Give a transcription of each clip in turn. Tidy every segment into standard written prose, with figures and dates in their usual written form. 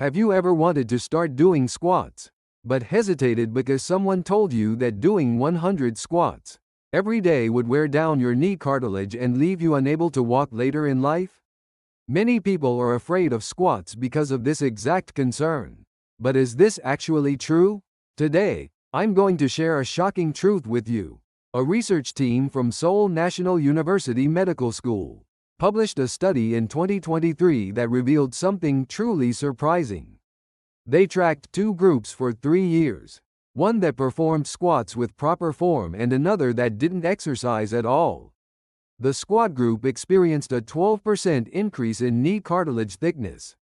Have you ever wanted to start doing squats, but hesitated because someone told you that doing 100 squats every day would wear down your knee cartilage and leave you unable to walk later in life? Many people are afraid of squats because of this exact concern. But is this actually true? Today, I'm going to share a shocking truth with you. A research team from Seoul National University Medical School published a study in 2023 that revealed something truly surprising. They tracked two groups for 3 years, one that performed squats with proper form and another that didn't exercise at all. The squat group experienced a 12% increase in knee cartilage thickness,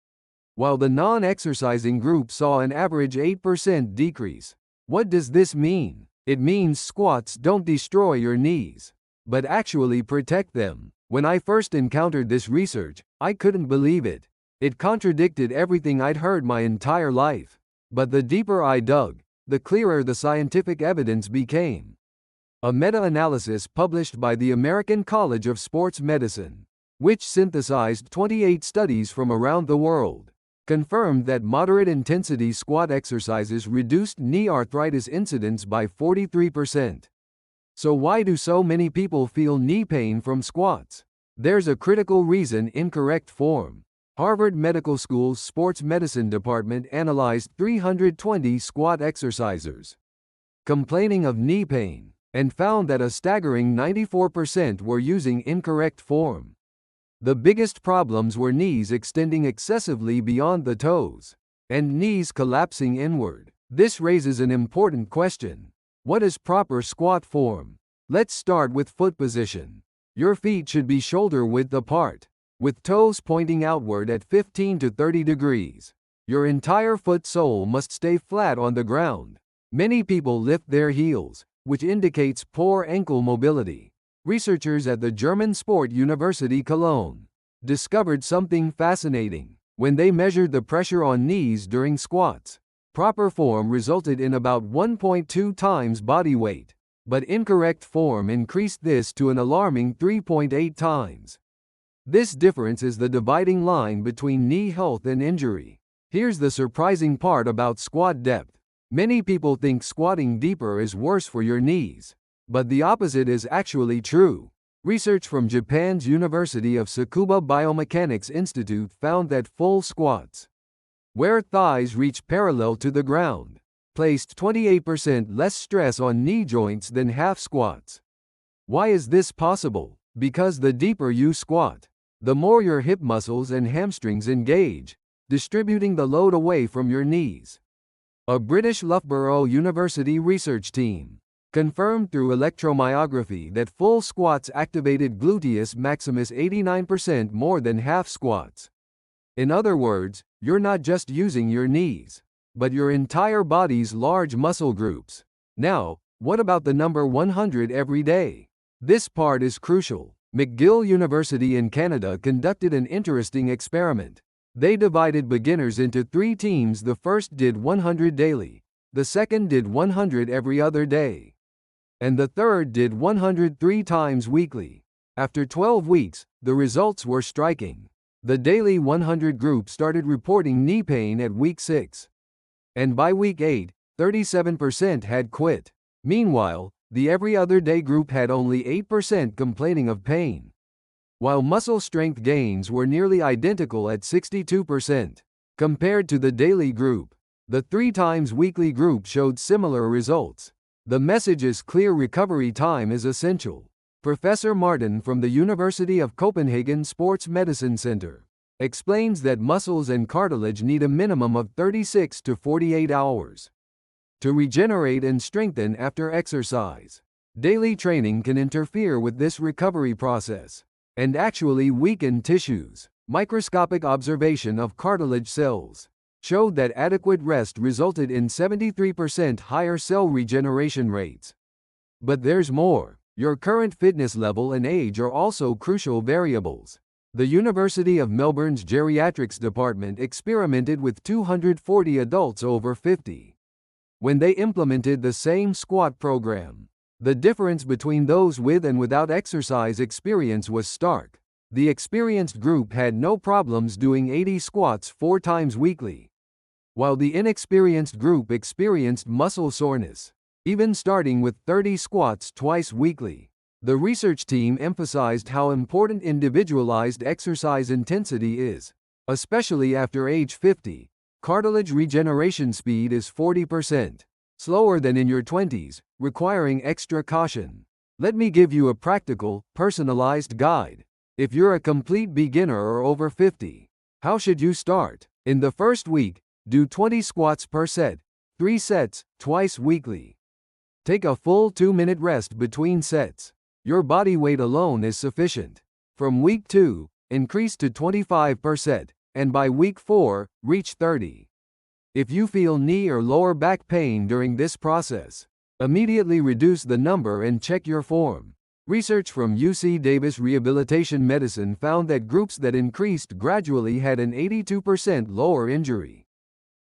while the non-exercising group saw an average 8% decrease. What does this mean? It means squats don't destroy your knees, but actually protect them. When I first encountered this research, I couldn't believe it. It contradicted everything I'd heard my entire life. But the deeper I dug, the clearer the scientific evidence became. A meta-analysis published by the American College of Sports Medicine, which synthesized 28 studies from around the world, confirmed that moderate-intensity squat exercises reduced knee arthritis incidence by 43%. So why do so many people feel knee pain from squats? There's a critical reason: incorrect form. Harvard Medical School's sports medicine department analyzed 320 squat exercisers complaining of knee pain, and found that a staggering 94% were using incorrect form. The biggest problems were knees extending excessively beyond the toes, and knees collapsing inward. This raises an important question. What is proper squat form? Let's start with foot position. Your feet should be shoulder width apart, with toes pointing outward at 15 to 30 degrees. Your entire foot sole must stay flat on the ground. Many people lift their heels, which indicates poor ankle mobility. Researchers at the German Sport University Cologne discovered something fascinating. When they measured the pressure on knees during squats, proper form resulted in about 1.2 times body weight, but incorrect form increased this to an alarming 3.8 times. This difference is the dividing line between knee health and injury. Here's the surprising part about squat depth. Many people think squatting deeper is worse for your knees, but the opposite is actually true. Research from Japan's University of Tsukuba Biomechanics Institute found that full squats, where thighs reach parallel to the ground, placed 28% less stress on knee joints than half squats. Why is this possible? Because the deeper you squat, the more your hip muscles and hamstrings engage, distributing the load away from your knees. A British Loughborough University research team confirmed through electromyography that full squats activated gluteus maximus 89% more than half squats. In other words, you're not just using your knees, but your entire body's large muscle groups. Now, what about the number 100 every day? This part is crucial. McGill University in Canada conducted an interesting experiment. They divided beginners into 3 teams. The first did 100 daily, the second did 100 every other day, and the third did 100 3 times weekly. After 12 weeks, the results were striking. The daily 100 group started reporting knee pain at week 6. And by week 8, 37% had quit. Meanwhile, the every other day group had only 8% complaining of pain, while muscle strength gains were nearly identical at 62%. Compared to the daily group, the 3 times weekly group showed similar results. The message is clear: recovery time is essential. Professor Martin from the University of Copenhagen Sports Medicine Center explains that muscles and cartilage need a minimum of 36 to 48 hours to regenerate and strengthen after exercise. Daily training can interfere with this recovery process and actually weaken tissues. Microscopic observation of cartilage cells showed that adequate rest resulted in 73% higher cell regeneration rates. But there's more. Your current fitness level and age are also crucial variables. The University of Melbourne's geriatrics department experimented with 240 adults over 50. When they implemented the same squat program, the difference between those with and without exercise experience was stark. The experienced group had no problems doing 80 squats 4 times weekly, while the inexperienced group experienced muscle soreness, even starting with 30 squats twice weekly. The research team emphasized how important individualized exercise intensity is, especially after age 50. Cartilage regeneration speed is 40% slower than in your 20s, requiring extra caution. Let me give you a practical, personalized guide. If you're a complete beginner or over 50, how should you start? In the first week, do 20 squats per set, 3 sets, twice weekly. Take a full 2-minute rest between sets. Your body weight alone is sufficient. From week 2, increase to 25 per set, and by week 4, reach 30. If you feel knee or lower back pain during this process, immediately reduce the number and check your form. Research from UC Davis Rehabilitation Medicine found that groups that increased gradually had an 82% lower injury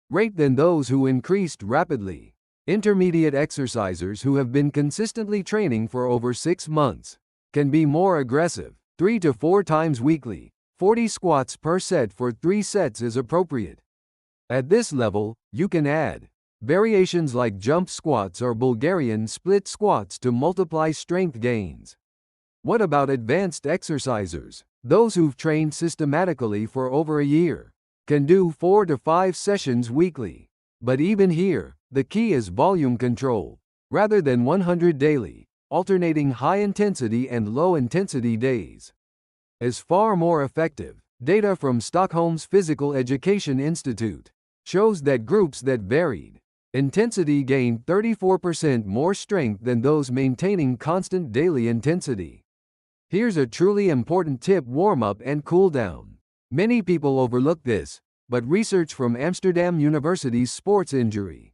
rate than those who increased rapidly. Intermediate exercisers who have been consistently training for over 6 months can be more aggressive. 3 to 4 times weekly, 40 squats per set for 3 sets is appropriate. At this level, you can add variations like jump squats or Bulgarian split squats to multiply strength gains. What about advanced exercisers? Those who've trained systematically for over a year can do 4 to 5 sessions weekly. But even here, the key is volume control, rather than 100 daily, alternating high-intensity and low-intensity days is far more effective. Data from Stockholm's Physical Education Institute shows that groups that varied intensity gained 34% more strength than those maintaining constant daily intensity. Here's a truly important tip: warm-up and cool-down. Many people overlook this, but research from Amsterdam University's Sports Injury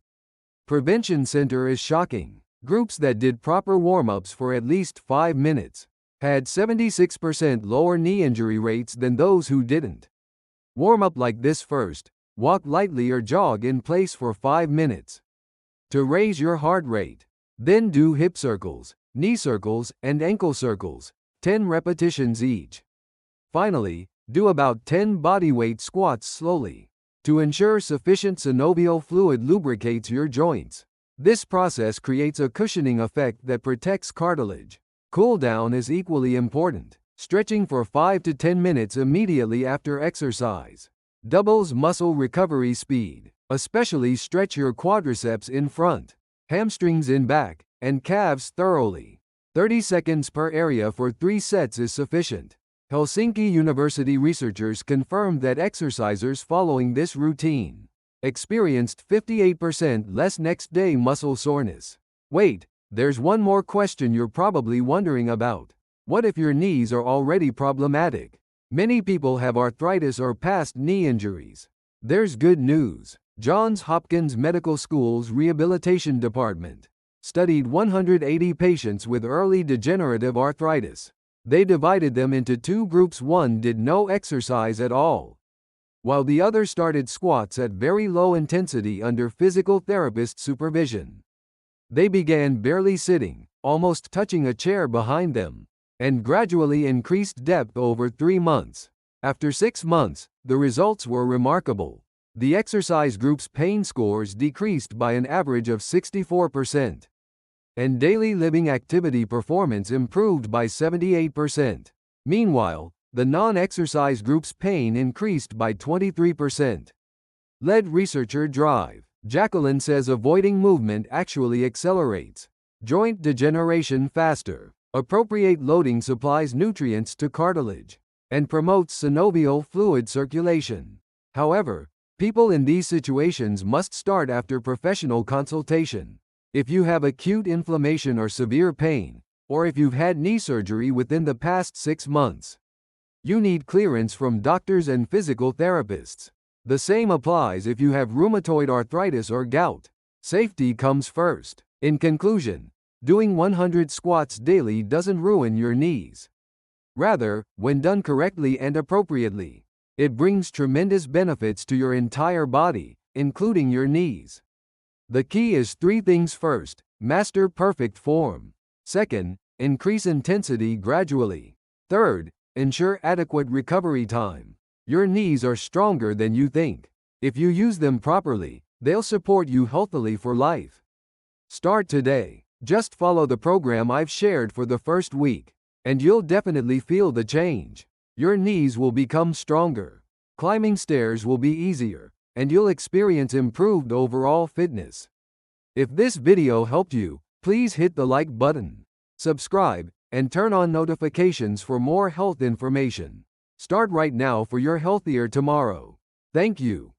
Prevention Center is shocking. Groups that did proper warm-ups for at least 5 minutes had 76% lower knee injury rates than those who didn't. Warm up like this first. Walk lightly or jog in place for 5 minutes to raise your heart rate. Then do hip circles, knee circles, and ankle circles, 10 repetitions each. Finally, do about 10 bodyweight squats slowly to ensure sufficient synovial fluid lubricates your joints. This process creates a cushioning effect that protects cartilage. Cool down is equally important. Stretching for 5 to 10 minutes immediately after exercise doubles muscle recovery speed. Especially stretch your quadriceps in front, hamstrings in back, and calves thoroughly. 30 seconds per area for 3 sets is sufficient. Helsinki University researchers confirmed that exercisers following this routine experienced 58% less next-day muscle soreness. Wait, there's one more question you're probably wondering about. What if your knees are already problematic? Many people have arthritis or past knee injuries. There's good news. Johns Hopkins Medical School's Rehabilitation Department studied 180 patients with early degenerative arthritis. They divided them into 2 groups. One did no exercise at all, while the other started squats at very low intensity under physical therapist supervision. They began barely sitting, almost touching a chair behind them, and gradually increased depth over 3 months. After 6 months, the results were remarkable. The exercise group's pain scores decreased by an average of 64%, and daily living activity performance improved by 78%. Meanwhile, the non-exercise group's pain increased by 23%. Lead researcher drive. Jacqueline says avoiding movement actually accelerates joint degeneration faster. Appropriate loading supplies nutrients to cartilage and promotes synovial fluid circulation. However, people in these situations must start after professional consultation. If you have acute inflammation or severe pain, or if you've had knee surgery within the past 6 months, you need clearance from doctors and physical therapists. The same applies if you have rheumatoid arthritis or gout. Safety comes first. In conclusion, doing 100 squats daily doesn't ruin your knees. Rather, when done correctly and appropriately, it brings tremendous benefits to your entire body, including your knees. The key is 3 things. First, master perfect form. Second, increase intensity gradually. Third, ensure adequate recovery time. Your knees are stronger than you think. If you use them properly, they'll support you healthily for life. Start today. Just follow the program I've shared for the first week, and you'll definitely feel the change. Your knees will become stronger. Climbing stairs will be easier, and you'll experience improved overall fitness. If this video helped you, please hit the like button, subscribe, and turn on notifications for more health information. Start right now for your healthier tomorrow. Thank you.